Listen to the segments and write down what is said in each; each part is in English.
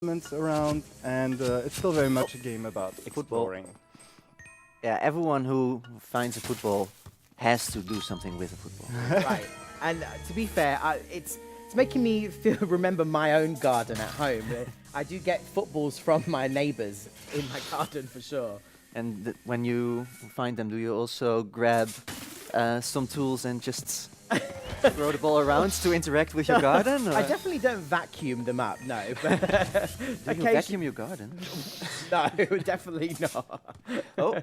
elements around, and it's still very much a game about exploring. Yeah, everyone who finds a football has to do something with a football. Right. And to be fair, it's making me remember my own garden at home. I do get footballs from my neighbours in my garden for sure. And when you find them, do you also grab some tools and just throw the ball around to interact with your garden? I definitely don't vacuum them up, no. But do you vacuum your garden? No, definitely not. Oh.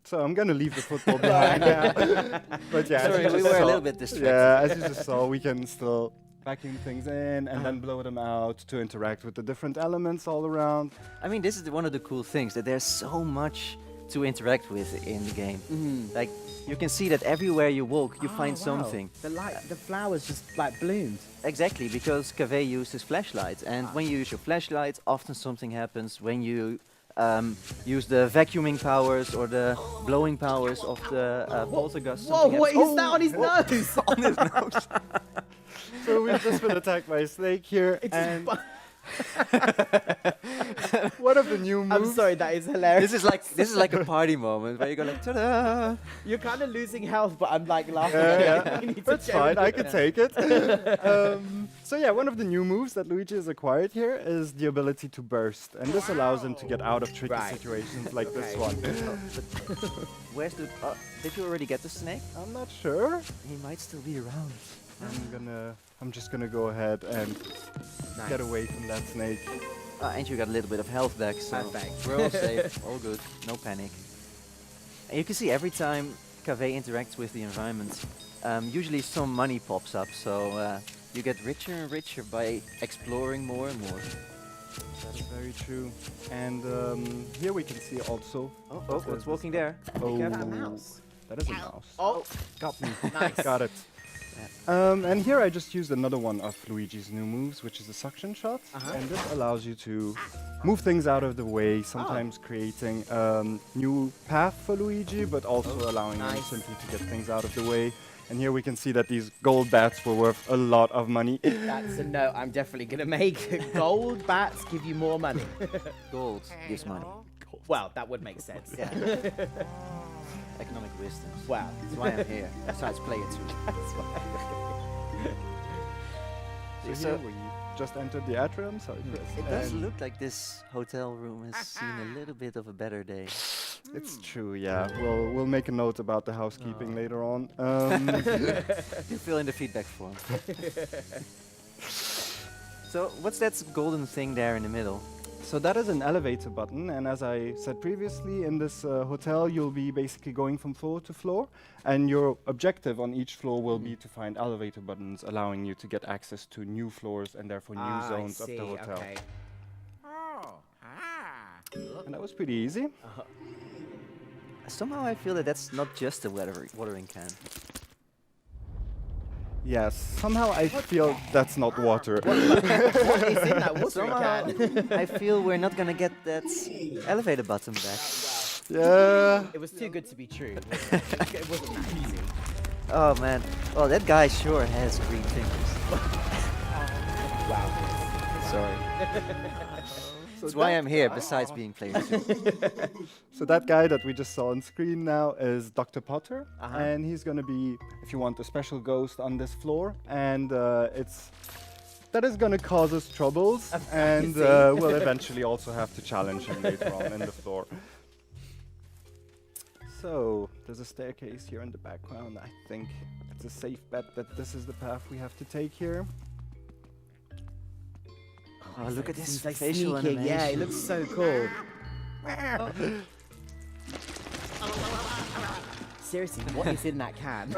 So I'm gonna leave the football behind. Yeah. But yeah, sorry, we were a little bit distracted. Yeah, as you just saw, we can still vacuum things in and then blow them out to interact with the different elements all around. I mean, this is one of the cool things, that there's so much to interact with in the game. Like, you can see that everywhere you walk, you find something. The flowers just like bloomed. Exactly, because Cave uses flashlights, and when you use your flashlights, often something happens. When you use the vacuuming powers or the blowing powers of the poltergeist. Whoa, what is that on his nose? On his nose. So we've just been attacked by a snake here, and one of the new moves. I'm sorry, that is hilarious. This is like a party moment where you go like, ta-da! You're kind of losing health, but I'm like laughing. Yeah, You need to that's chill. fine. I could take it. So yeah, one of the new moves that Luigi has acquired here is the ability to burst, and this allows him to get out of tricky situations like this one. Where's the? Did you already get the snake? I'm not sure. He might still be around. I'm just gonna go ahead and get away from that snake. And you got a little bit of health back, so Perfect. we're all safe, all good, no panic. And you can see every time Cave interacts with the environment, usually some money pops up, so you get richer and richer by exploring more and more. That is very true. And here we can see also. Oh, what's walking there? Oh, Is that a mouse? that is a mouse. Oh, Got me. nice. Got it. And here I just used another one of Luigi's new moves, which is the suction shot. And this allows you to move things out of the way, sometimes creating new path for Luigi, but also allowing him simply to get things out of the way. And here we can see that these gold bats were worth a lot of money. That's a note I'm definitely going to make. Gold bats give you more money. Gold gives money. Well, that would make sense. Yeah. Economic wisdom. Wow. That's why I'm here. Besides play it too. So here we just entered the atrium. Sorry, Chris. It does look like this hotel room has seen a little bit of a better day. It's true, yeah. We'll make a note about the housekeeping later on. You fill in the feedback form. So what's that golden thing there in the middle? So that is an elevator button, and as I said previously, in this hotel you'll be basically going from floor to floor, and your objective on each floor will be to find elevator buttons, allowing you to get access to new floors and therefore new zones of the hotel. Okay. And that was pretty easy. Somehow I feel that that's not just a watering can. Yes, somehow I feel that's not water. What is in that watering Somehow can? I feel we're not gonna get that elevator button back. Yeah. It was too good to be true. It wasn't that easy. Oh man. Well, that guy sure has green fingers. Wow. Sorry. That's why I'm here, besides being played. So that guy that we just saw on screen now is Dr. Potter, and he's going to be, if you want, a special ghost on this floor, and that is going to cause us troubles, and we'll eventually also have to challenge him later on in the floor. So there's a staircase here in the background. I think it's a safe bet that this is the path we have to take here. Oh, look at this Like facial sneaking. animation. Yeah, it looks so cool. Seriously, what is in that can?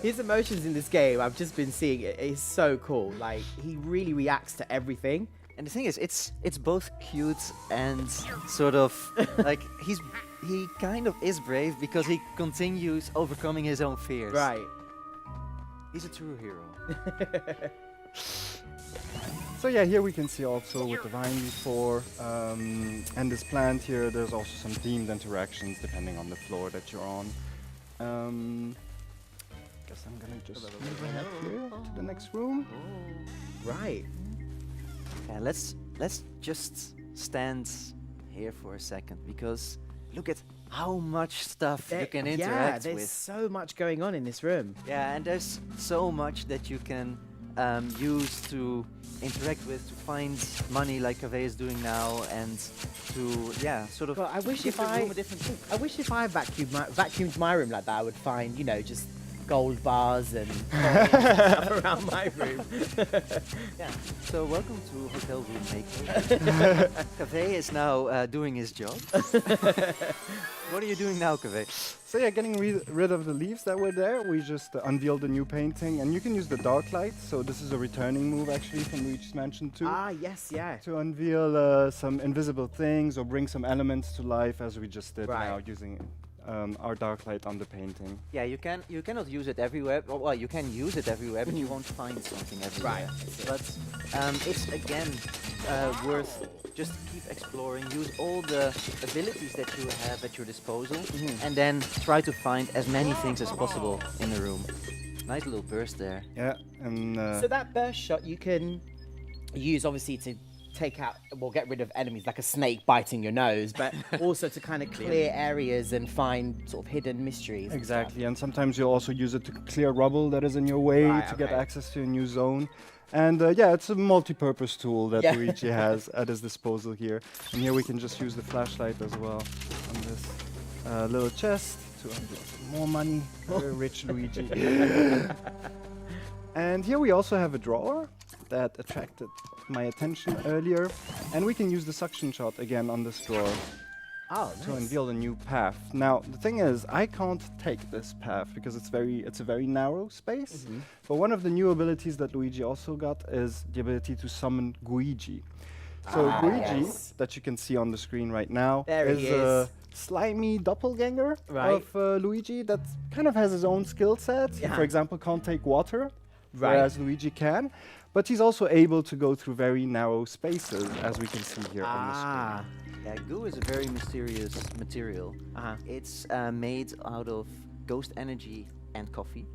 His emotions in this game, I've just been seeing it. It's so cool. Like, he really reacts to everything. And the thing is, it's both cute and sort of like he kind of is brave because he continues overcoming his own fears. Right. He's a true hero. So yeah, here we can see also with the vine before and this plant here, there's also some themed interactions depending on the floor that you're on. Guess I'm gonna just move ahead here to the next room. Right. Yeah, let's just stand here for a second, because look at how much stuff you can Yeah, interact there's with. so much going on in this room. Yeah, and there's so much that you can use to interact with, to find money like Cave is doing now, and to sort of God, I wish give if the I room a different look. I wish if I vacuumed my room like that, I would find, you know, just gold bars and coins and stuff around my room. Yeah. So welcome to Hotel Room Maker. Cave is now doing his job. What are you doing now, Cave? So yeah, getting rid of the leaves that were there, we just unveiled a new painting, and you can use the dark light. So this is a returning move actually from Luigi's Mansion 2. Ah, yes, yeah. To unveil some invisible things or bring some elements to life, as we just did Right. now using our dark light on the painting. Yeah, you cannot use it everywhere. Well, you can use it everywhere, but you won't find something everywhere. Right. But it's again worth just keep exploring. Use all the abilities that you have at your disposal, and then try to find as many things as possible in the room. Nice little burst there. Yeah, and So that burst shot you can use obviously to take out, well, get rid of enemies like a snake biting your nose, but also to kind of clear areas and find sort of hidden mysteries. and stuff. exactly, and sometimes you'll also use it to clear rubble that is in your way Right, to get okay. access to a new zone. And yeah, it's a multi-purpose tool that Yeah. Luigi has at his disposal here. And here we can just use the flashlight as well on this little chest to unlock some more money. Very rich Luigi. And here we also have a drawer that attracted my attention earlier. And we can use the suction shot again on this drawer Oh, to nice. unveil a new path. Now, the thing is, I can't take this path because it's a very narrow space. But one of the new abilities that Luigi also got is the ability to summon Luigi. So Ah, Luigi, yes. that you can see on the screen right now, There he is a is. slimy doppelganger Right. of Luigi that kind of has his own skill set. He, Yeah. for example, can't take water, Right. whereas Luigi can. But he's also able to go through very narrow spaces, as we can see here on the screen. Ah. Yeah, goo is a very mysterious material. Uh-huh. It's made out of ghost energy and coffee.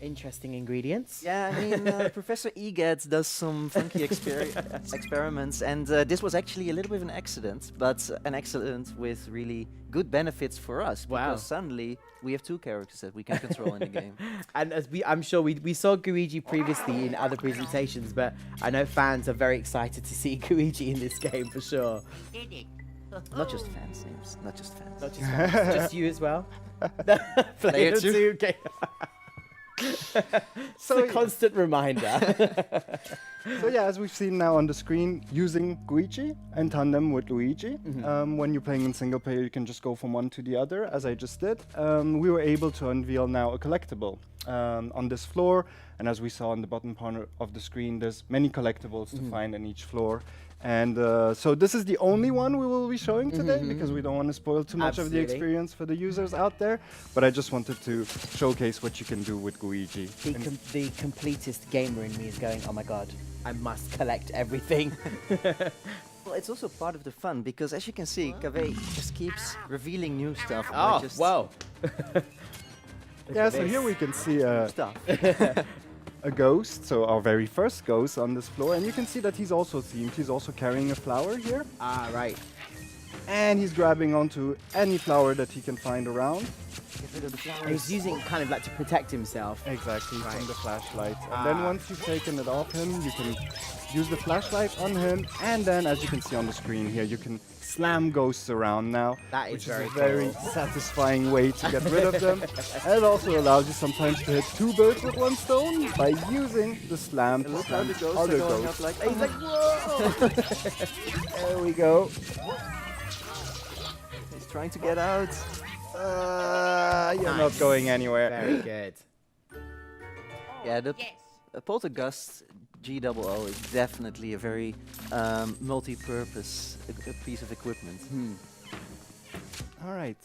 Interesting ingredients. Yeah, I mean, Professor Egads does some funky experiments, and this was actually a little bit of an accident, but an accident with really good benefits for us. Wow. Because suddenly we have two characters that we can control in the game. And as I'm sure we saw Luigi previously in other presentations, but I know fans are very excited to see Luigi in this game for sure. Not just fans, names. Not just fans. Not just fans, just you as well. Player two. Okay. So It's a constant reminder. So yeah, as we've seen now on the screen, using Luigi in tandem with Luigi. When you're playing in single player, you can just go from one to the other, as I just did. We were able to unveil now a collectible on this floor. And as we saw on the bottom corner of the screen, there's many collectibles to find in each floor. And so this is the only one we will be showing today, because we don't want to spoil too much of the Absolutely. experience for the users out there. But I just wanted to showcase what you can do with Luigi. The completist gamer in me is going, oh my god, I must collect everything. Well, it's also part of the fun, because as you can see, Cave just keeps revealing new stuff. by Oh, just wow. Yeah, so here we can see Stuff. a ghost, so our very first ghost on this floor, and you can see that he's also themed. He's also carrying a flower here, Ah, right. and he's grabbing onto any flower that he can find around. Get rid of the flowers. And he's using kind of like to protect himself. Exactly, Right. from the flashlight. And then Ah. once you've taken it off him, you can use the flashlight on him, and then, as you can see on the screen here, you can slam ghosts around now, That is which very is a very cool. satisfying way to get rid of them. And it also allows you sometimes to hit two birds with one stone by using the slam to Look how slam the ghosts other are going ghosts. up like He's like, whoa! There we go. He's trying to get out. You're not going anywhere. Very good. Yeah, the Poltergust GOO is definitely a very multi-purpose piece of equipment. All right.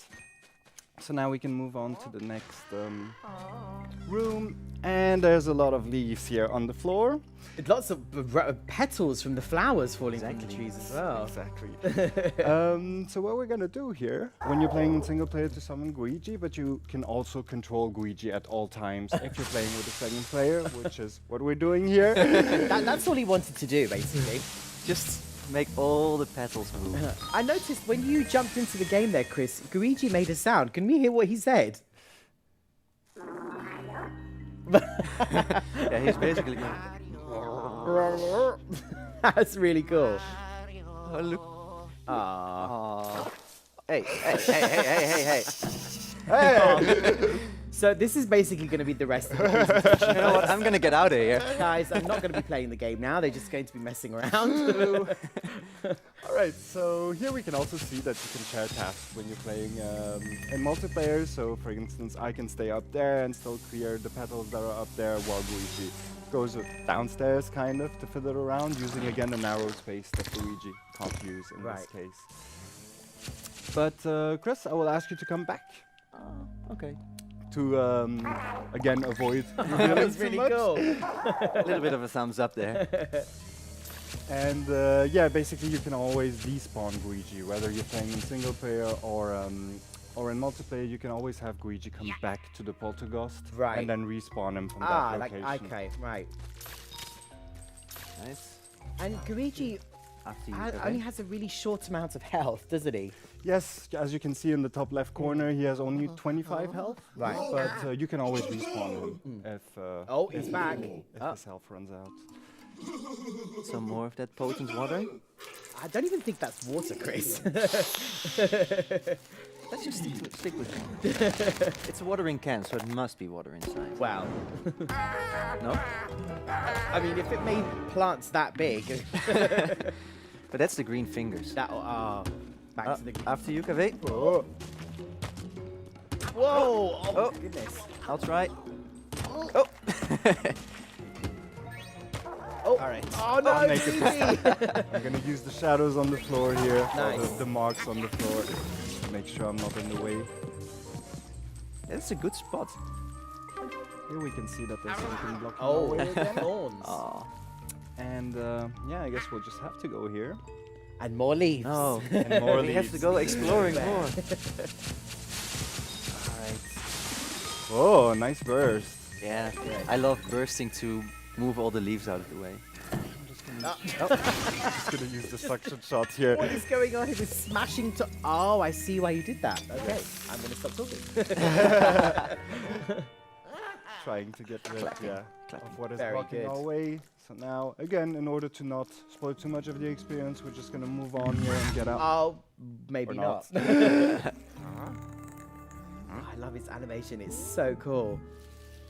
So now we can move on to the next room. And there's a lot of leaves here on the floor. Lots of petals from the flowers falling from the trees as well. Exactly. So what we're gonna do here, when you're playing in single player to summon Luigi, but you can also control Luigi at all times if you're playing with a second player, which is what we're doing here. That's all he wanted to do, basically. Just make all the petals move. I noticed when you jumped into the game there, Chris, Luigi made a sound. Can we hear what he said? Yeah, he's basically going. That's really cool. Oh, look. Aww. Hey, hey, hey, hey, hey, hey, Hey! So this is basically going to be the rest of the presentation. You know what? I'm gonna get out of here. Guys, I'm not going to be playing the game now. They're just going to be messing around. Alright, so here we can also see that you can share tasks when you're playing in multiplayer. So for instance, I can stay up there and still clear the petals that are up there while Luigi goes downstairs kind of to fiddle around, using again the narrow space that Luigi can't use in this case. But Chris, I will ask you to come back Okay. to again avoid That revealing was too really much. cool. A little bit of a thumbs up there. And yeah, basically you can always despawn Luigi, whether you're playing in single player or in multiplayer. You can always have Luigi come back to the poltergeist Right. and then respawn him from Ah, that like, location. okay, right. Nice. And Luigi After you only has a really short amount of health, doesn't he? Yes, as you can see in the top left corner, he has only 25 health. Right. But you can always respawn him if Oh, he's back. if his health runs out. some more of that potent water. I don't even think that's water, Chris. Let's just stick with water. It's a watering can, so it must be water inside. Wow. No? I mean, if it made plants that big, But that's the green fingers. that back to the. After you, Cave. Oh, Whoa! Oh, Oh. my goodness. I'll try. Oh! Oh, all right. Oh no! I'll make it this Luigi! I'm gonna use the shadows on the floor here, or Nice. the marks on the floor, to make sure I'm not in the way. That's a good spot. Here we can see that there's something blocking Oh, our way again. thorns. Oh. And yeah, I guess we'll just have to go here. And more leaves. No. And more We have to leaves. go exploring more. Alright. Oh, nice burst. Yeah. I love bursting to move all the leaves out of the way. Just gonna use the suction shot here. What is going on? He was smashing to. Oh, I see why you did that. Okay, I'm gonna stop talking. Trying to get rid of what is Very blocking good. our way. So now, again, in order to not spoil too much of the experience, we're just gonna move on here and get out. Oh, maybe Or not. not. Oh, I love his animation. It's so cool.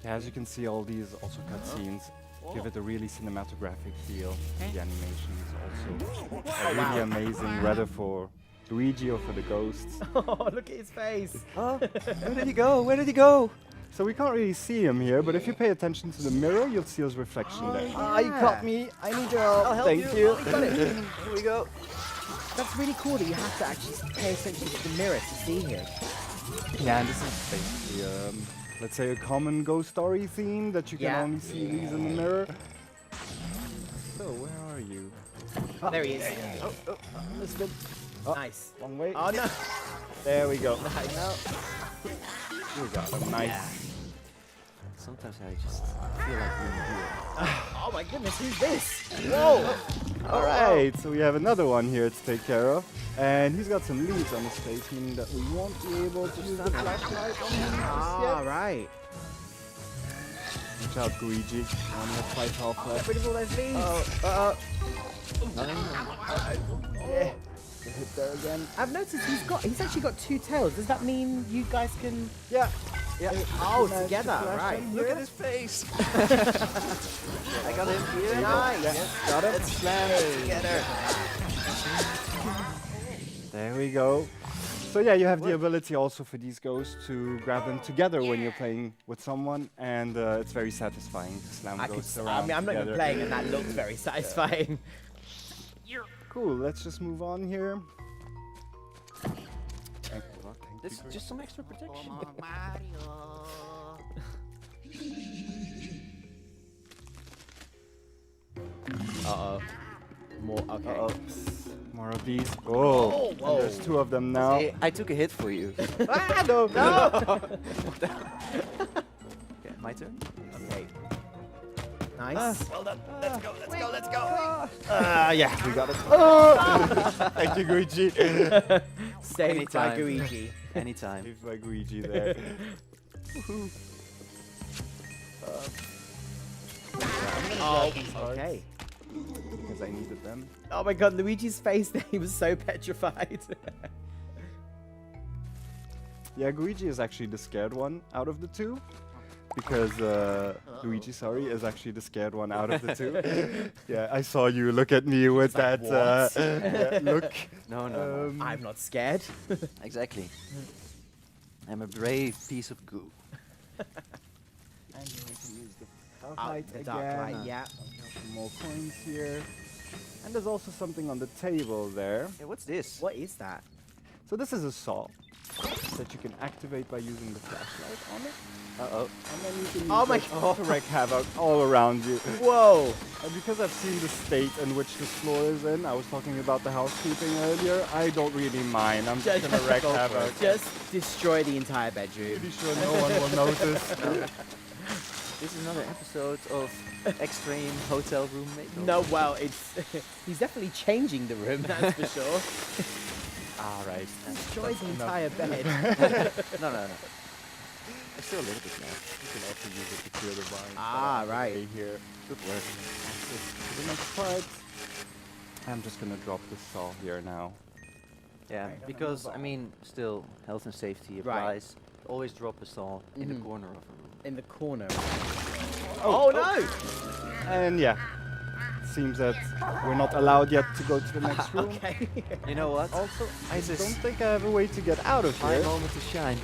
Yeah, as you can see, all these also cutscenes give it a really cinematographic feel. The animation is also really amazing, whether for Luigi or for the ghosts. Oh, look at his face. Oh, where did he go? Where did he go? So we can't really see him here, but if you pay attention to the mirror, you'll see his reflection there. Ah, you caught me. I need your help. I'll help Thank you. you. Got it. Here we go. That's really cool that you have to actually pay attention to the mirror to see him. Yeah, and this is basically, let's say, a common ghost story theme that you can Yeah. only see these in the mirror. So, where are you? There he is. Let's go. Nice. Wrong way. Oh no. There we go. Nice. We got him. Nice. Sometimes I just feel like being here. Oh my goodness, who's this? Whoa. All right, so we have another one here to take care of. And he's got some leaves on his face, meaning that we won't be able to use the flashlight on him just yet. All right. Watch out, Luigi. I only have 5 health Get left. rid of all those leaves. Yeah. Get hit there again. I've noticed he's actually got 2 tails. Does that mean you guys can? Yeah. Yeah. Oh, Managed to together, flash right. him Look here. at his face. I got him here. Nice. Yeah, got it. Slam together. There we go. So yeah, you have the ability also for these ghosts to grab them together when you're playing with someone, and it's very satisfying to slam ghosts around I'm not even together. playing, and that looks very satisfying. Cool, let's just move on here. Thank you, Lord, thank This you. is just some extra protection. Uh-oh. More, okay. Uh-oh. More of these. Oh, and there's 2 of them now. Hey, I took a hit for you. Ah, no! Okay, my turn. Okay. Nice. Well done. Let's go. Let's go. Let's go. Yeah, we got it. Oh! Thank you, Luigi. Saved by Anytime. Luigi. Anytime. Saved by Luigi there. Woohoo. Oh, okay. Because I needed them. Oh my god, Luigi's face there, he was so petrified. Yeah, Luigi is actually the scared one out of the 2. Because Luigi, sorry, is actually the scared one out of the 2. Yeah, I saw you look at me with like, that "What?" look. No, no, no. I'm not scared. Exactly. I'm a brave piece of goo. And here we can use the dark Oh, light the again. dark light, yeah. Some more coins here. And there's also something on the table there. Hey, what's this? What is that? So this is a saw that you can activate by using the flashlight on it. Uh-oh. And then you can use Oh my it God. to wreak havoc all around you. Whoa! And because I've seen the state in which this floor is in, I was talking about the housekeeping earlier, I don't really mind. I'm just gonna wreak havoc. Just destroy the entire bedroom. Pretty sure no one will notice. This is another episode of Extreme Hotel Room Makeover. No, well, it's he's definitely changing the room, that's for sure. Alright. Destroy the entire bed. No, no, no. It's still a little bit now. You can also use it to clear the vines. Ah, right. Here. Good work. To the next part. I'm just gonna drop the saw here now. Yeah, Right. because, I mean, still, health and safety Right. applies. Always drop a saw in the Mhm. corner of a room. In the corner. Oh, no! And yeah, seems that we're not allowed yet to go to the next room. Okay. You know what? Also, I This is don't think I have a way to get out of my here. moment to shine.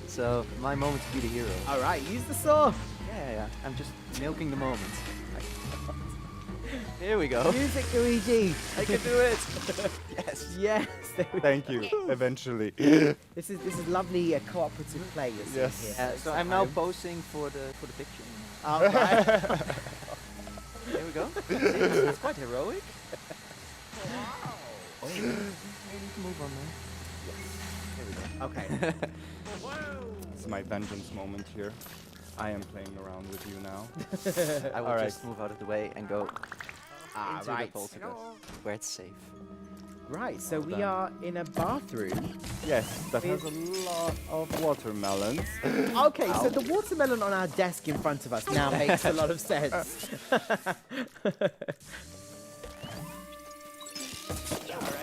So, my moment to be the hero. Alright, use the saw. Yeah. I'm just milking the moment. Here we go. Use it, Luigi. I can do it. Yes. Yes. There we Thank you, eventually. This is lovely cooperative play you're seeing Yes. here. So I'm now posing for the picture. Alright. There we go. See, it's quite heroic. Oh. Move on, man. There we go. Okay. It's my vengeance moment here. I am playing around with you now. I will Alright. just move out of the way and go into Right. the poltergeist, where it's safe. Right, so we done. are in a bathroom. Yes, that has a lot of watermelons. Okay, so the watermelon on our desk in front of us now makes a lot of sense.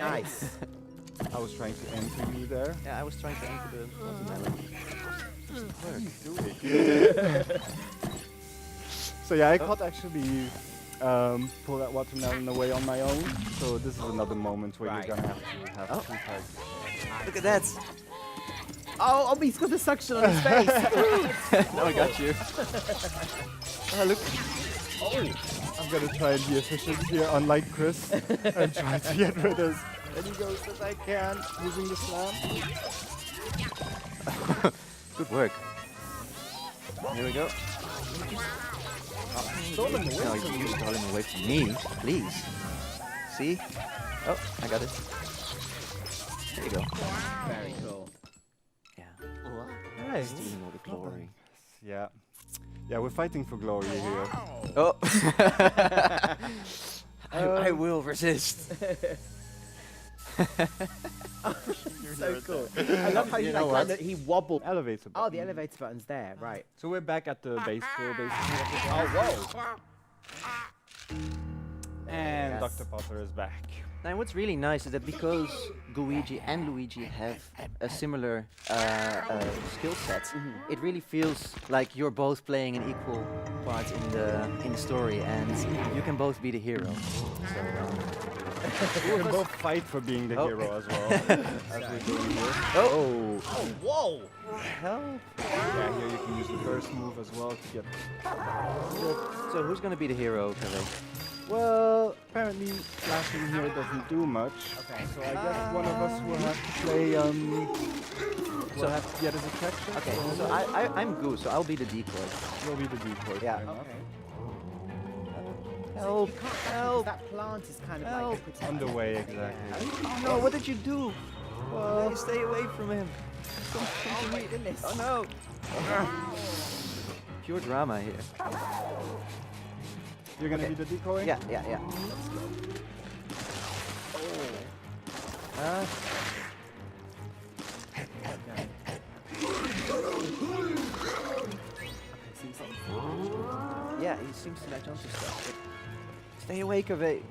Nice. I was trying to enter you there. Yeah, I was trying to enter the watermelon. So yeah, I can't actually pull that watermelon away on my own. So this is another moment where Right. you're gonna have to have Oh. 2 characters. Look at that! Oh, he's got the suction on his face. Now I got you. Look. I'm gonna try and be efficient here, unlike Chris, and try to get rid of as many ghosts as I can using the slam. Good work. Here we go. Stole them away No, from you you. stole him away from me. Please. See? Oh, I got it. There you go. Very cool. Yeah. Nice. Stealing all the glory. Yeah. Yeah, we're fighting for glory here. Oh! I will resist. So cool. I love how you You know like what? he wobbled. Elevator button. Oh, the elevator button's there. Right. So we're back at the base floor, basically. Of the Oh, game. whoa. And Yes. Dr. Potter is back. Now, what's really nice is that because Luigi and Luigi have a similar skill set, it really feels like you're both playing an equal part in the story, and you can both be the hero. So, We can both fight for being the Oh. hero as well. As we're doing here. oh, Oh, whoa. hell! Yeah, here you can use the burst move as well to get. So who's gonna be the hero, Kale? Well, apparently flashing here doesn't do much. Okay. So I guess one of us will have to play. Will have to get his attraction. Okay, so I'm Goo, so I'll be the decoy. You'll be the decoy. Yeah. fair enough. Okay. Help! You can't Help! That plant is kind of Help. like a protector. Underway, exactly. Oh no, what did you do? Hey, stay away from him. Oh my goodness. Oh no! Pure drama here. You're gonna Okay. be the decoy? Yeah. Uh, yeah, he seems to latch onto stuff. Stay away, Cave.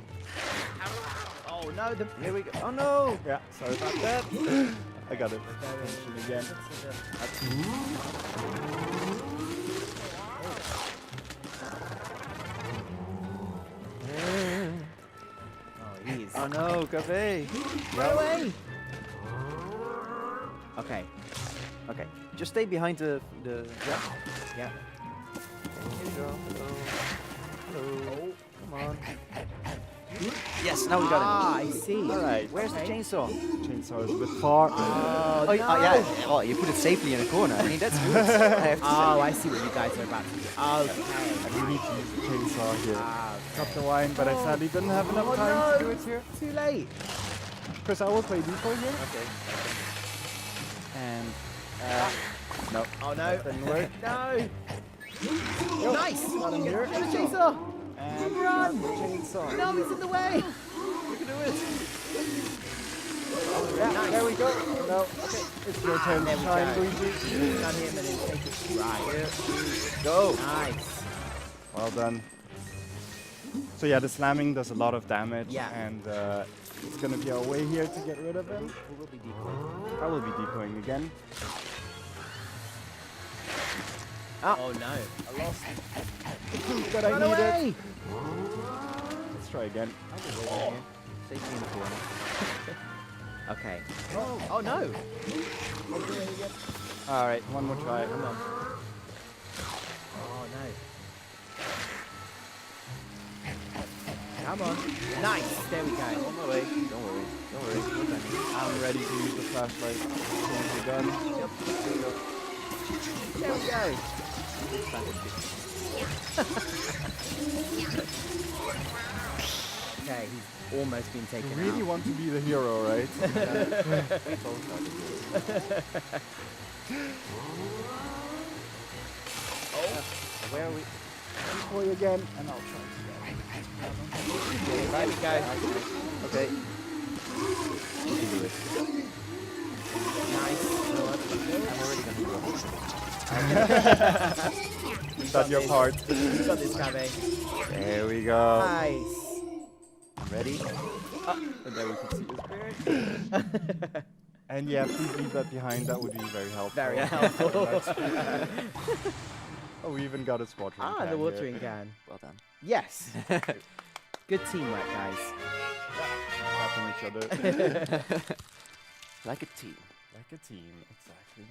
Oh no, the Here we go. Oh no! Yeah, sorry about that. I got it. Attention again. Oh, he is. Oh no, Cave! Run away! Okay. Okay, just stay behind the. Yeah. Yeah. Here you go. Hello. Come on. Yes, now we got Ah, him. I see. Alright. Where's the chainsaw? Chainsaw is a bit far. Oh, Oh, no. yeah. Oh, you put it safely in a corner. I mean, that's good. I have to Oh, say. I see what you guys are about to do. Okay. We need to use the chainsaw here. Ah, Cut the wine, but I sadly didn't have enough oh, time no. to do it here. Too late. Chris, I will play decoy here. Okay. And no, Oh no. didn't work. No. Yo, Nice. got him here. Get the chainsaw. And Run. the chainsaw. No, he's in the way. You can do it. Yeah, Nice. there we go. No, okay, it's your turn There to we shine, go. Luigi. Done him and then take it. Right. Go. Nice. Well done. So yeah, the slamming does a lot of damage, Yeah. and it's gonna be our way here to get rid of him. We will be decoying. I will be decoying again. Oh no. I lost the proof that I Run needed. away. Let's try again. Safely in the corner. Okay. Oh no. All right, one more try. Come on. Oh no. Come on. Nice. There we go. On my way. Don't worry. Don't worry. No panic. I'm ready to use the flashlight as soon as we're done. Yep. There we go. There we go. Okay, he's almost been taken You really out. want to be the hero, right? We both got it. Where are we? Decoy again, and I'll try to There we go. Okay. You can do it. Nice. I'm already gonna go. Is that your part? You got this, Gabe. There we go. Nice. I'm ready. And there we can see his beard. And yeah, please leave that behind. That would be very helpful. Very helpful. Oh, we even got a watering can The here. watering can. Well done. Yes. Good teamwork, guys. Tapping each other. Like a team. Like a team, exactly.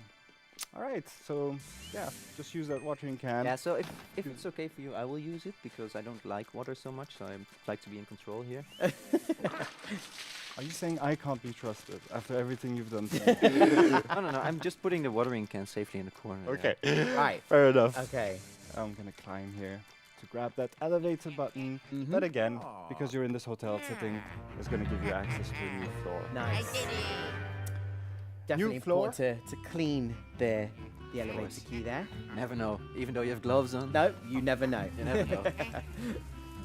All right, so yeah, just use that watering can. Yeah, so if it's okay for you, I will use it because I don't like water so much, so I like to be in control here. Are you saying I can't be trusted after everything you've done to me? No, I'm just putting the watering can safely in the corner. Okay, Right. fair enough. Okay. I'm gonna climb here to grab that elevator button. Mhm. But again, because you're in this hotel setting, it's gonna give you access to a new floor. Nice. Definitely floor? important to clean the elevator course. key there. Never know, even though you have gloves on. No, you never know. You never know.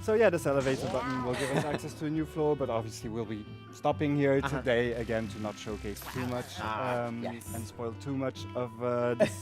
So yeah, this elevator button will give us access to a new floor, but obviously we'll be stopping here today again to not showcase too much Yes. and spoil too much of this